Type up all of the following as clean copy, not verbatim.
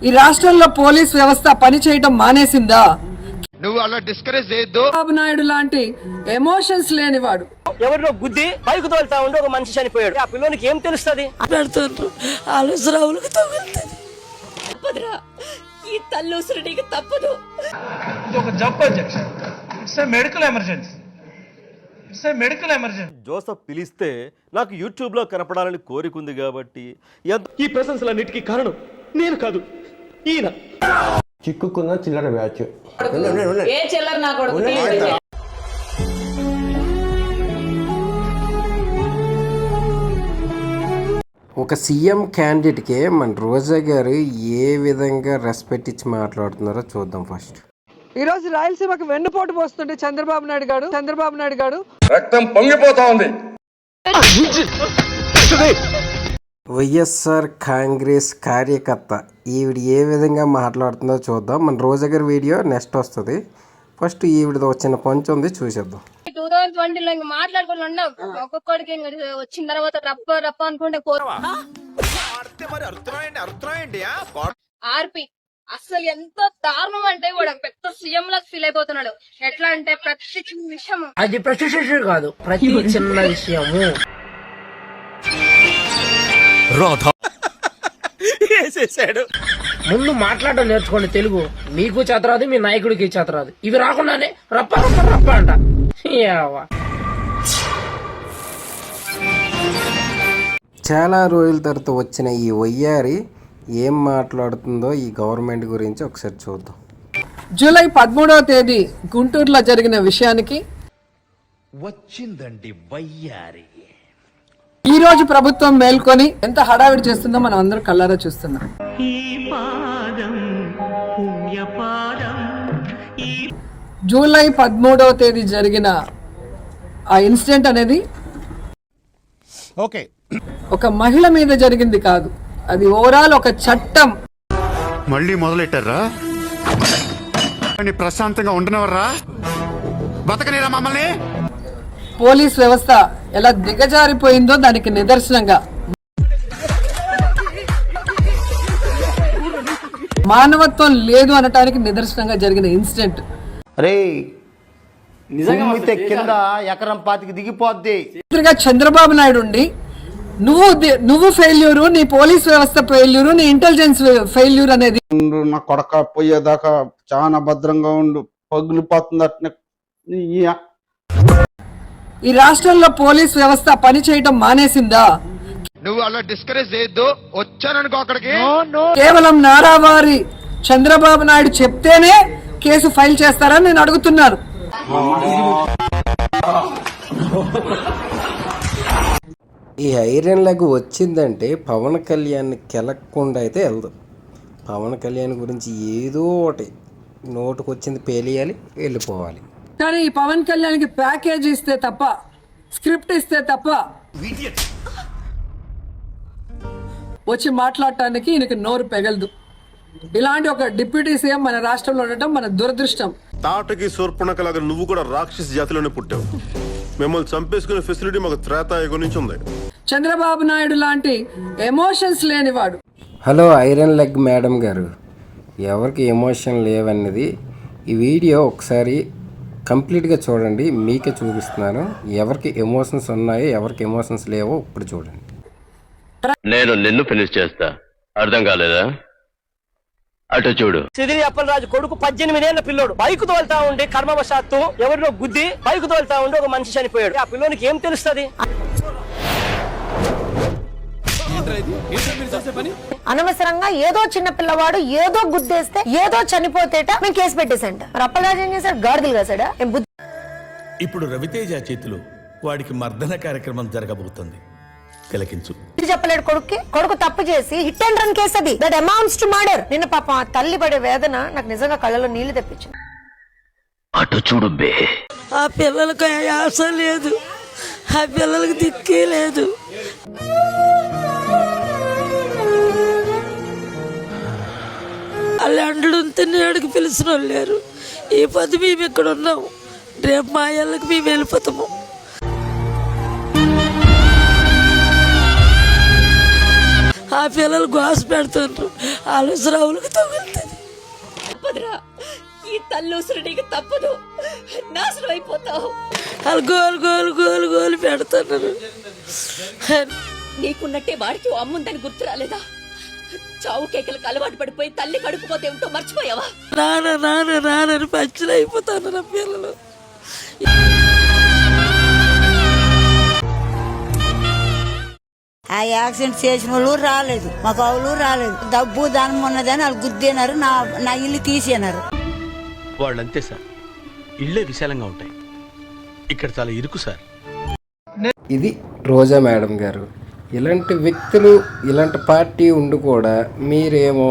ఈ రాష్ట్రంలో పోలీస్ వ్యవస్థ పని చేయడం మానేసిందా? నువ్వు అలా డిస్కరేజ్ చేయొద్దు. చంద్రబాబు నాయుడు లాంటి ఎమోషన్స్ లేనివాడు ఎవరిలో గుద్ది బైక్ తోలుతా ఉండి ఒక మనిషి చనిపోయాడు. ఆ పిల్లోనికి ఏం తెలుస్తుంది? తప్పదురా, ఈ తల్లుసురు నీకు తప్పదు. ఇది ఒక జబ్బు అధ్యక్ష. It's a medical emergency. Joseph పిలిస్తే నాకు యూట్యూబ్లో కనపడాలని కోరికుంది కాబట్టి ఈ ప్రశంసలన్నిటికీ కారణం నేను కాదు, ఈయన. చిక్కుకున్న చిల్లర బ్యాచ్. ఏ చిల్లర నా కొడుకు. ఒక సీఎం క్యాండిడేట్కి మన రోజా గారు ఏ విధంగా రెస్పెక్ట్ ఇచ్చి మాట్లాడుతున్నారో చూద్దాం. ఫస్ట్ ఈ రోజు రాయలసీమకు వెన్నుపోటు పోస్తుంటే చంద్రబాబు నాయుడు గారు రక్తం పొంగిపోతా ఉంది. వైఎస్ఆర్ కాంగ్రెస్ కార్యకర్త ఈవిడ ఏ విధంగా మాట్లాడుతుందో చూద్దాం. మన రోజా గారి వీడియో నెక్స్ట్ వస్తుంది. ఫస్ట్ ఈవిడతో వచ్చిన పంచ్ ఉంది, చూసేద్దాం. 2020లో ఇంకా మాట్లాడుకుని ఉన్నాం. ఒక్కొక్కడికి వచ్చిన తర్వాత రప్ప అనుకుంటే ఆర్పి అసలు ఎంత దారుణం అంటే కూడా పెద్ద సీఎం లాగా ఫీల్ అయిపోతున్నాడు. ఎట్లా అంటే ప్రతి చిన్న విషయం, అది ప్రతి విషయం కాదు, ప్రతి చిన్న విషయము వేసేసాడు. ముందు మాట్లాడడం నేర్చుకోండి తెలుగు. మీకు చేతరాదు, మీ నాయకుడికి చేతరాదు. ఇవి రాకుండానే రప్ప రప్ప రప్ప అంట. చాలా రోజుల తర్వాత వచ్చిన ఈ వయ్యారి ఏం మాట్లాడుతుందో ఈ గవర్నమెంట్ గురించి ఒకసారి చూద్దాం. జూలై 13వ తేదీ గుంటూరులో జరిగిన విషయానికి వచ్చిందండి వయ్యారి. ఈ రోజు ప్రభుత్వం మేల్కొని ఎంత హడావిడి చేస్తుందో మనం అందరం కళ్ళారా చూస్తున్నాం. జూలై 13వ తేదీ జరిగిన ఆ ఇన్సిడెంట్ అనేది ఒక మహిళ మీద జరిగింది కాదు, అది ఓవరాల్ ఒక చట్టం. మళ్ళీ మొదలెట్టారా? ప్రశాంతంగా ఉండనవర్రా, బతకనేరా మమ్మల్ని. పోలీస్ వ్యవస్థ ఎలా దిగజారిపోయిందో దానికి నిదర్శనంగా, మానవత్వం లేదు అనటానికి నిదర్శనంగా జరిగిన ఇన్సిడెంట్. కింద ఎకరం పాతికి దిగిపోద్ది. చంద్రబాబు నాయుడు ఉండి నువ్వు ఫెయిల్యూరు, నీ పోలీస్ వ్యవస్థ ఫెయిల్యూరు, నీ ఇంటెలిజెన్స్ ఫెయిల్యూర్ అనేది. నా కొడక పోయేదాకా చాలా భద్రంగా ఉండు, పగిలిపోతుంది అట్నే. ఈ రాష్ట్రంలో పోలీస్ వ్యవస్థ పని చేయడం మానేసిందా? నువ్వు అలా డిస్కరేజ్ చేయొద్దు. వచ్చాననుకో అక్కడికి. కేవలం నారావారి చంద్రబాబు నాయుడు చెప్తేనే కేసు ఫైల్ చేస్తారని నేను అడుగుతున్నాను. ఈ ఐరన్ లెగ్ వచ్చిందంటే పవన్ కళ్యాణ్ కెలక్కుండా అయితే వెళ్దాం. పవన్ కళ్యాణ్ గురించి ఏదో ఒకటి నోటుకు వచ్చింది పేలియాలి, వెళ్ళిపోవాలి. కానీ ఈ పవన్ కళ్యాణ్కి ప్యాకేజ్ ఇస్తే తప్ప, స్క్రిప్ట్ ఇస్తే తప్ప వచ్చి మాట్లాడటానికి ఈయనకి నోరు పెగలదు. ఇలాంటి ఒక డిప్యూటీ సీఎం మన రాష్ట్రంలో ఉండటం మన దురదృష్టం. తాటకి శూర్పణఖలాగా నువ్వు కూడా రాక్షస జాతిలోనే పుట్టావు. మిమ్మల్ని చంపేసుకునే ఫెసిలిటీ మాకు త్రేతాయుగం నుంచి ఉంది. చంద్రబాబు నాయుడు లాంటి ఎమోషన్స్ లేనివాడు. హలో ఐరన్ లెగ్ మేడం గారు, ఎవరికి ఎమోషన్ లేవన్నది ఈ వీడియో ఒకసారి కంప్లీట్గా చూడండి, మీకే చూపిస్తున్నాను. ఎవరికి ఎమోషన్స్ ఉన్నాయో ఎవరికి ఎమోషన్స్ లేవో ఇప్పుడు చూడండి. నేను నిన్ను ఫినిష్ చేస్తా, అర్థం కాలేదా? అటు చూడు. సిదిరి అప్పలరాజు కొడుకు 18 ఏళ్ల పిల్లోడు బైక్ తోలుతా ఉండి కర్మవశాత్తు ఎవరిలో గుద్ది బైక్ తోలుతా ఉండి ఒక మనిషి చనిపోయాడు. ఆ పిల్లోనికి ఏం తెలుస్తుంది? అనవసరంగా ఏదో చిన్న పిల్లవాడు ఏదో గుద్దేస్తే ఏదో చనిపోతేట మేము కేసు పెట్టేసంట. అప్పలరాజు ఏం చేశాడు? గాడిదలు కాసాడా? ఇప్పుడు రవితేజ చేతిలో వాడికి మర్దన కార్యక్రమం జరగబోతుంది. తిలకించు. చెప్పలేడు కొడుక్కి. కొడుకు తప్పు చేసి హిట్ అండ్ రన్ కేసు అది. That amounts to murder. నిన్న పాపం ఆ తల్లి పడే వేదన నాకు నిజంగా కళ్ళలో నీళ్లు తెప్పించింది. అటు చూడు బే. ఆ పిల్లలకు ఆశ లేదు, ఆ పిల్లలకు దిక్కే లేదు. అలా అండుంటే నేడుకు పిలిచిన వాళ్ళు లేరు. ఈ పది మేము ఇక్కడ ఉన్నాం, రేపు మా ఇళ్ళకి మేము వెళ్ళిపోతాము. ఆ పిల్లలు గోస పెడుతుండ్రు ఆలోచనవులకు తగులుతుంది. తప్పదురా, ఈ తల్లుసురు నీకు తప్పదు, నాశనం అయిపోతావు. వాళ్ళు గోలు గోలు గోలు గోలు పెడుతున్నారు. నీకున్నట్టే వాడికి ఓ అమ్ముందని గుర్తు రాలేదా? చావు కేకలకు అలవాటు పడిపోయి తల్లి కడుపుపోతే ఉంటో మర్చిపోయావా? నాన్న నాన్న నాన్నని పచ్చులు అయిపోతాను నా పిల్లలు. ఆ యాక్సిడెంట్ చేసిన వాళ్ళు రాలేదు, మాకు వాళ్ళు రాలేదు. డబ్బు దానం ఉన్నదని వాళ్ళు గుద్దేనారు, నా ఇల్లు తీసేనారు. వాళ్ళంతే సార్, ఇళ్లే విశాలంగా ఉంటాయి, ఇక్కడ చాలా ఇరుకు సార్. ఇది రోజా మేడం గారు. ఇలాంటి వ్యక్తులు, ఇలాంటి పార్టీ ఉండి కూడా మీరేమో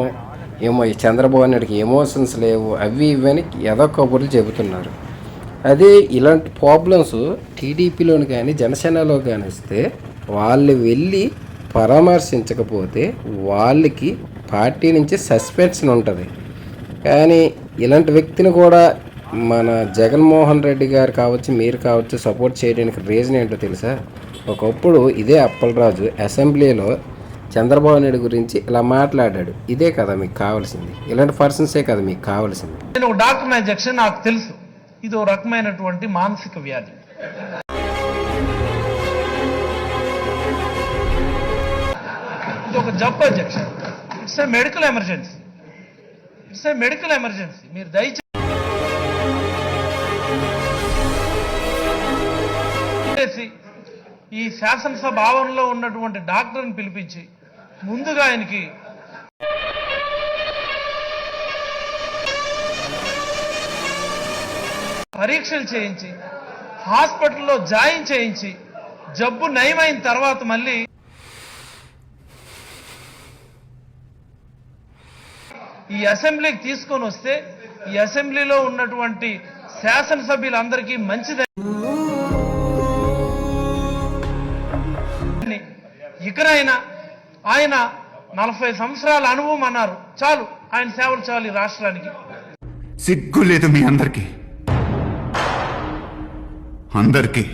ఈ చంద్రబాబు నాయుడికి ఎమోషన్స్ లేవు అవి ఇవని ఏదో కబుర్లు చెబుతున్నారు. అదే ఇలాంటి ప్రాబ్లమ్స్ టీడీపీలోని కానీ జనసేనలో కానీ వస్తే వాళ్ళు వెళ్ళి పరామర్శించకపోతే వాళ్ళకి పార్టీ నుంచి సస్పెన్షన్ ఉంటుంది. కానీ ఇలాంటి వ్యక్తిని కూడా మన జగన్మోహన్ రెడ్డి గారు కావచ్చు, మీరు కావచ్చు, సపోర్ట్ చేయడానికి రీజన్ ఏంటో తెలుసా? ఒకప్పుడు ఇదే అప్పలరాజు అసెంబ్లీలో చంద్రబాబు నాయుడు గురించి ఇలా మాట్లాడాడు. ఇదే కదా మీకు కావాల్సింది, ఇలాంటి పర్సన్సే కదా మీకు కావాల్సింది. నేను ఒక డాక్టర్ ఇంజెక్షన్ నాకు తెలుసు, ఇది ఒక రకమైనటువంటి మానసిక వ్యాధి. ఇది ఒక జబ్బు injection. It's a medical emergency, it's a medical emergency. మీరు దయచేసి ఈ శాసనసభ ఆవరణలో ఉన్నటువంటి డాక్టర్ని పిలిపించి ముందుగా ఆయనకి పరీక్షలు చేయించి హాస్పిటల్లో జాయిన్ చేయించి జబ్బు నయమైన తర్వాత మళ్ళీ ఈ అసెంబ్లీకి తీసుకొని వస్తే ఈ అసెంబ్లీలో ఉన్నటువంటి శాసనసభ్యులందరికీ మంచిదని, ఇకనైనా ఆయన 40 సంవత్సరాల అనుభవం అన్నారు, చాలు ఆయన సేవలు చాలు ఈ రాష్ట్రానికి. సిగ్గు లేదు మీ అందరికి, అందరికి.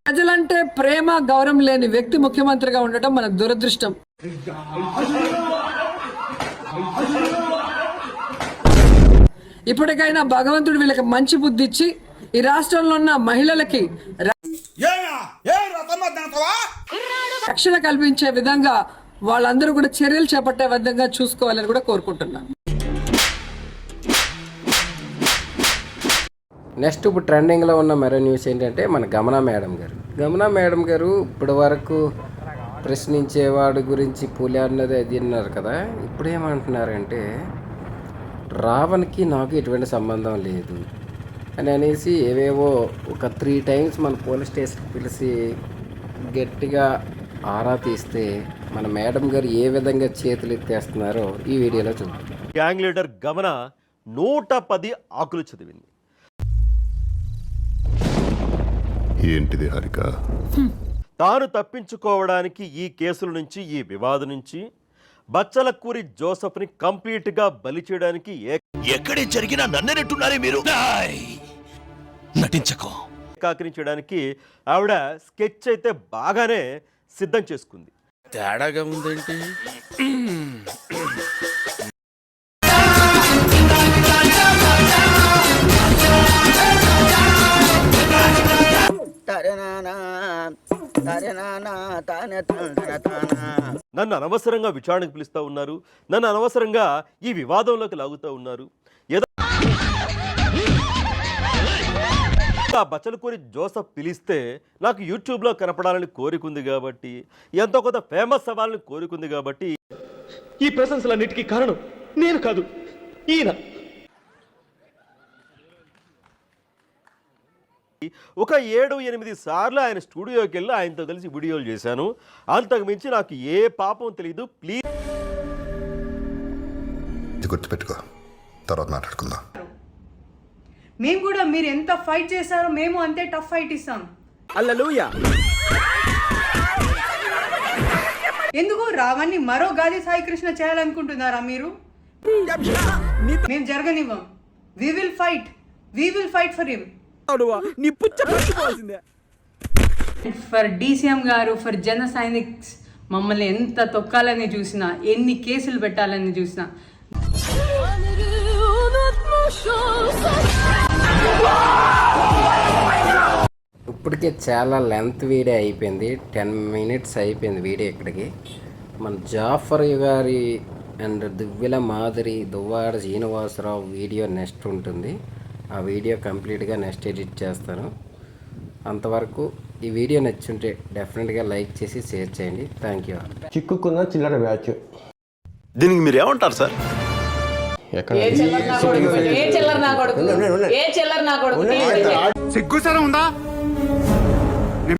ప్రజలంటే ప్రేమ గౌరవం లేని వ్యక్తి ముఖ్యమంత్రిగా ఉండటం మన దురదృష్టం. ఇప్పటికైనా భగవంతుడు వీళ్ళకి మంచి బుద్ధి ఇచ్చి ఈ రాష్ట్రంలో ఉన్న మహిళలకి రక్షణ కల్పించే విధంగా వాళ్ళందరూ కూడా చర్యలు చేపట్టే విధంగా చూసుకోవాలని కూడా కోరుకుంటున్నాను. నెక్స్ట్ ఇప్పుడు ట్రెండింగ్లో ఉన్న మరో న్యూస్ ఏంటంటే మన గమనా మేడం గారు ఇప్పటి వరకు ప్రశ్నించేవాడి గురించి పులి అన్నది అది అన్నారు కదా. ఇప్పుడు ఏమంటున్నారంటే రావణ్కి నాకు ఎటువంటి సంబంధం లేదు అని అనేసి ఏవేవో ఒక 3 times మన పోలీస్ స్టేషన్కి పిలిచి గట్టిగా ఆరా తీస్తే మన మేడం గారు ఏ విధంగా చేతులు ఎత్తేస్తున్నారో ఈ వీడియోలో చూద్దాం. గ్యాంగ్ లీడర్ గమన 110 ఆకులు చదివింది. ఏంటిది హారిక? తాను తప్పించుకోవడానికి ఈ కేసుల నుంచి, ఈ వివాదం నుంచి బచ్చలకూరి జోసెఫ్ని కంప్లీట్గా బలి చేయడానికి ఎక్కడే జరిగినా నన్నెట్టున్నారే మీరు, నటించకో ఏకాకరించడానికి ఆవిడ స్కెచ్ అయితే బాగానే సిద్ధం చేసుకుంది. తేడాగా ఉందేంటి? నన్ను అనవసరంగా విచారణకు పిలుస్తూ ఉన్నారు, నన్ను అనవసరంగా ఈ వివాదంలోకి లాగుతూ ఉన్నారు. ఏదో బచ్చలకూరి జోసెఫ్ పిలిస్తే నాకు యూట్యూబ్లో కనపడాలని కోరికుంది కాబట్టి, ఎంతో కొంత ఫేమస్ అవ్వాలని కోరికుంది కాబట్టి ఈ ప్రశంసలన్నిటికీ కారణం నేను కాదు, ఈయన. ఒక 7-8 సార్లు ఆయన స్టూడియోకి వెళ్ళి ఆయనతో కలిసి వీడియోలు చేశాను. అంతకు మించి నాకు ఏ పాపం తెలియదు. ప్లీజ్ గుర్తుపెట్టుకో, తర్వాత మాట్లాడుకుందాం. మేము కూడా మీరు ఎంత ఫైట్ చేశారో మేము అంతే టఫ్ ఫైట్ ఇస్తాం. హల్లెలూయా. ఎందుకు రావణ్ణి మరో గాది సాయి కృష్ణ చేయాలనుకుంటున్నారా మీరు? మేము జరగనివ్వం. We will fight for him. For DCM గారు, ఫర్ జన సైనిక్స్, మమ్మల్ని ఎంత తొక్కాలని చూసినా, ఎన్ని కేసులు పెట్టాలని చూసినా, ఇప్పటికే చాలా లెంత్ వీడియో అయిపోయింది, 10 minutes అయిపోయింది వీడియో. ఇక్కడికి మన జాఫర్ గారి అండ్ దువ్వెల మాదిరి, దువ్వాడ శ్రీనివాసరావు వీడియో నెక్స్ట్ ఉంటుంది. ఆ వీడియో కంప్లీట్గా నెక్స్ట్ ఎడిట్ చేస్తాను. అంతవరకు ఈ వీడియో నచ్చుంటే డెఫినెట్గా లైక్ చేసి షేర్ చేయండి. Thank you. చిక్కుకున్న చిల్లర బ్యాచ్. దీనికి మీరు ఏమంటారు సార్? సిగ్గు సరే ఉందా?